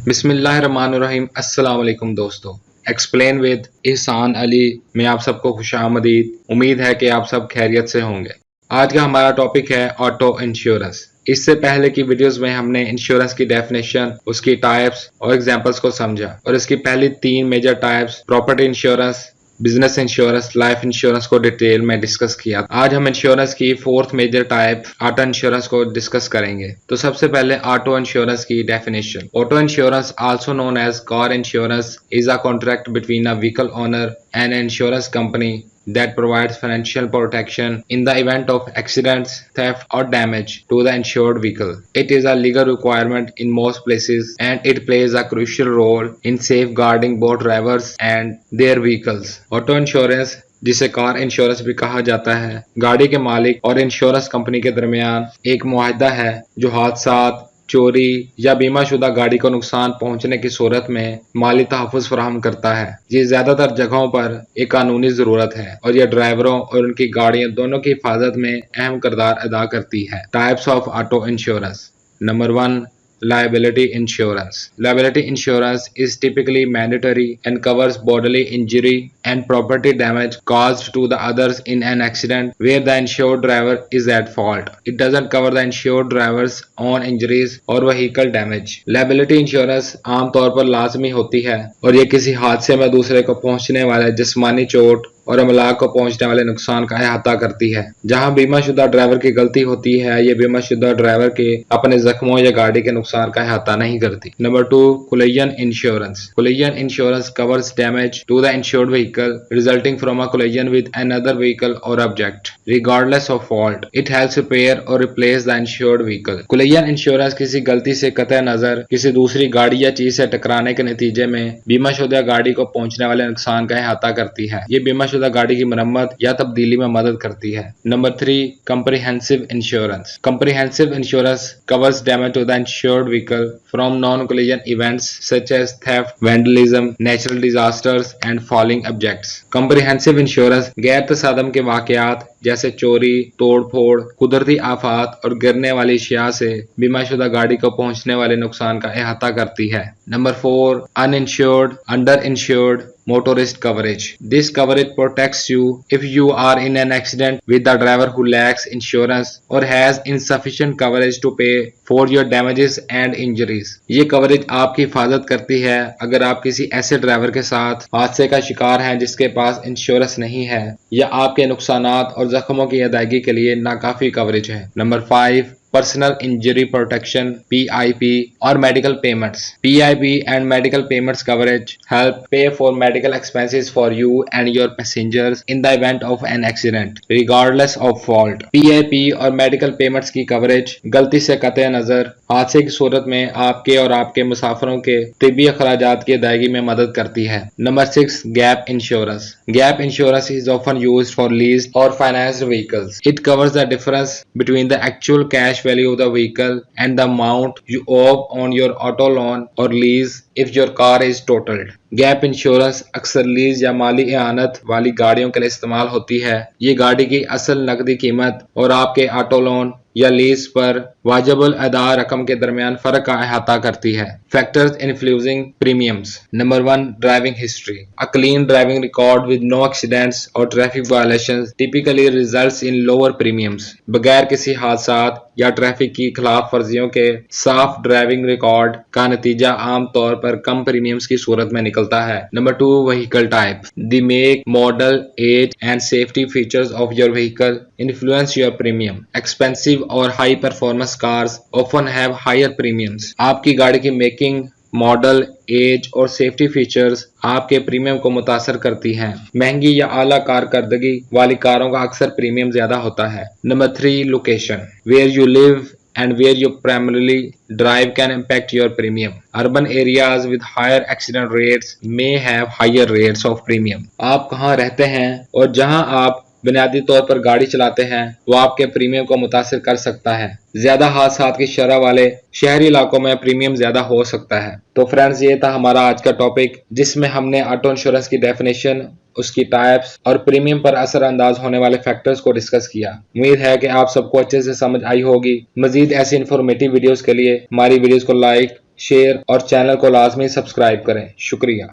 बिस्मिल्लाहिर्रहमानिर्रहीम। अस्सलाम वालेकुम दोस्तों। एक्सप्लेन विद एहसान अली में आप सबको खुशामदीद। उम्मीद है कि आप सब खैरियत से होंगे। आज का हमारा टॉपिक है ऑटो इंश्योरेंस। इससे पहले की वीडियोस में हमने इंश्योरेंस की डेफिनेशन, उसकी टाइप्स और एग्जांपल्स को समझा और इसकी पहली 3 major types property insurance, business insurance, life insurance को डिटेल में डिस्कस किया। आज हम इंश्योरेंस की 4th major type auto insurance को डिस्कस करेंगे। तो सबसे पहले ऑटो इंश्योरेंस की definition. Auto insurance, also known as car insurance, is a contract between a vehicle owner and an insurance company that provides financial protection in the event of accidents, theft or damage to the insured vehicle. It is a legal requirement in most places and it plays a crucial role in safeguarding both drivers and their vehicles. Auto insurance, जिसे car insurance भी कहा जाता है, गाड़ी के मालिक और insurance company के दरमियान एक मुआहदा है जो हादसात, चोरी या बीमाशुदा गाड़ी को नुकसान पहुंचने की सूरत में माली तहफ़्फ़ुज़ फराहम करता है। ये ज्यादातर जगहों पर एक कानूनी जरूरत है और यह ड्राइवरों और उनकी गाड़ियां दोनों की हिफाजत में अहम किरदार अदा करती है। Types of auto insurance. Number 1, liability insurance. Liability insurance is typically mandatory and covers bodily injury and property damage caused to the others in an accident where the insured driver is at fault. It doesn't cover the insured driver's own injuries or vehicle damage. Liability insurance आमतौर पर लाजमी होती है और ये किसी हादसे में दूसरे को पहुंचने वाले जिस्मानी चोट और अमलाक को पहुंचने वाले नुकसान का अहाता करती है। जहां बीमाशुदा ड्राइवर की गलती होती है, ये बीमाशुदा ड्राइवर के अपने जख्मों या गाड़ी के नुकसान का अहाता नहीं करती। Number 2, collision insurance. Collision insurance covers damage to the insured vehicle resulting from a collision with another vehicle or object, regardless of fault. It helps repair or replace the insured vehicle. Collision insurance किसी गलती से कतई नजर किसी दूसरी गाड़ी या चीज से टकराने के नतीजे में बीमाशुदा गाड़ी को पहुंचने वाले नुकसान का अहाता करती है। ये बीमाशुदा गाड़ी की मरम्मत या तब्दीली में मदद करती है। Number 3, comprehensive insurance. Comprehensive insurance covers damage to the insured vehicle from non-collision events such as theft, vandalism, natural disasters and falling objects. Comprehensive insurance गैर तसादम के वाकयात जैसे चोरी, तोड़-फोड़, कुदरती आफात और गिरने वाली अशिया से बीमाशुदा गाड़ी को पहुंचने वाले नुकसान का अहाता करती है। Number 4, uninsured, underinsured motorist coverage. This coverage protects you if you are in an accident with the driver who lacks insurance or has insufficient coverage to pay for your damages and injuries. ये coverage आपकी हिफाजत करती है अगर आप किसी ऐसे driver के साथ हादसे का शिकार हैं जिसके पास इंश्योरेंस नहीं है या आपके नुकसानात और जख्मों की अदायगी के लिए नाकाफी कवरेज है। Number 5, Personal Injury Protection (PIP) or Medical Payments. PIP and Medical Payments coverage help pay for medical expenses for you and your passengers in the event of an accident, regardless of fault. PIP और Medical Payments की coverage गलती से कतई नजर हादसे की सूरत में आपके और आपके मुसाफिरों के तिब्बी अखराजात की अदायगी में मदद करती है। Number 6, Gap Insurance. Gap Insurance is often used for leased or financed vehicles. It covers the difference between the actual cash value of the vehicle and the amount you owe on your auto loan or lease if your car is totaled. Gap insurance अक्सर lease या माली इआनत वाली गाड़ियों के लिए इस्तेमाल होती है। ये गाड़ी की असल नकदी कीमत और आपके ऑटो लोन या लीज पर वाजिबुल अदा रकम के दरमियान फर्क का अहाता करती है। Factors influencing premiums. Number 1, driving history. A clean driving record with no accidents or traffic violations typically results in lower premiums. बगैर किसी हादसात या ट्रैफिक की खिलाफ वर्जियों के साफ ड्राइविंग रिकॉर्ड का नतीजा आमतौर पर कम प्रीमियम्स की सूरत में निकलता है। Number 2, vehicle type. The make, model, age and safety features of your vehicle influence your premium. Expensive और high performance cars often have higher premiums. आपकी गाड़ी की मेकिंग, मॉडल, एज और सेफ्टी फीचर्स आपके प्रीमियम को मुतासर करती हैं। महंगी या आला कारकर्दगी वाली कारों का अक्सर प्रीमियम ज्यादा होता है। Number 3, location. Where you live and where you primarily drive can impact your premium. Urban areas with higher accident rates may have higher rates of premium. आप कहाँ रहते हैं और जहाँ आप बुनियादी तौर पर गाड़ी चलाते हैं वो आपके प्रीमियम को मुतासिर कर सकता है। ज्यादा हादसात की शरह वाले शहरी इलाकों में प्रीमियम ज्यादा हो सकता है। तो फ्रेंड्स, ये था हमारा आज का टॉपिक जिसमें हमने ऑटो इंश्योरेंस की डेफिनेशन, उसकी टाइप्स और प्रीमियम पर असरअंदाज होने वाले फैक्टर्स को डिस्कस किया। उम्मीद है कि आप सबको अच्छे से समझ आई होगी। मजीद ऐसी इंफॉर्मेटिव वीडियोस के लिए हमारी वीडियोस को लाइक शेयर और चैनल को लाजमी सब्सक्राइब करें। शुक्रिया।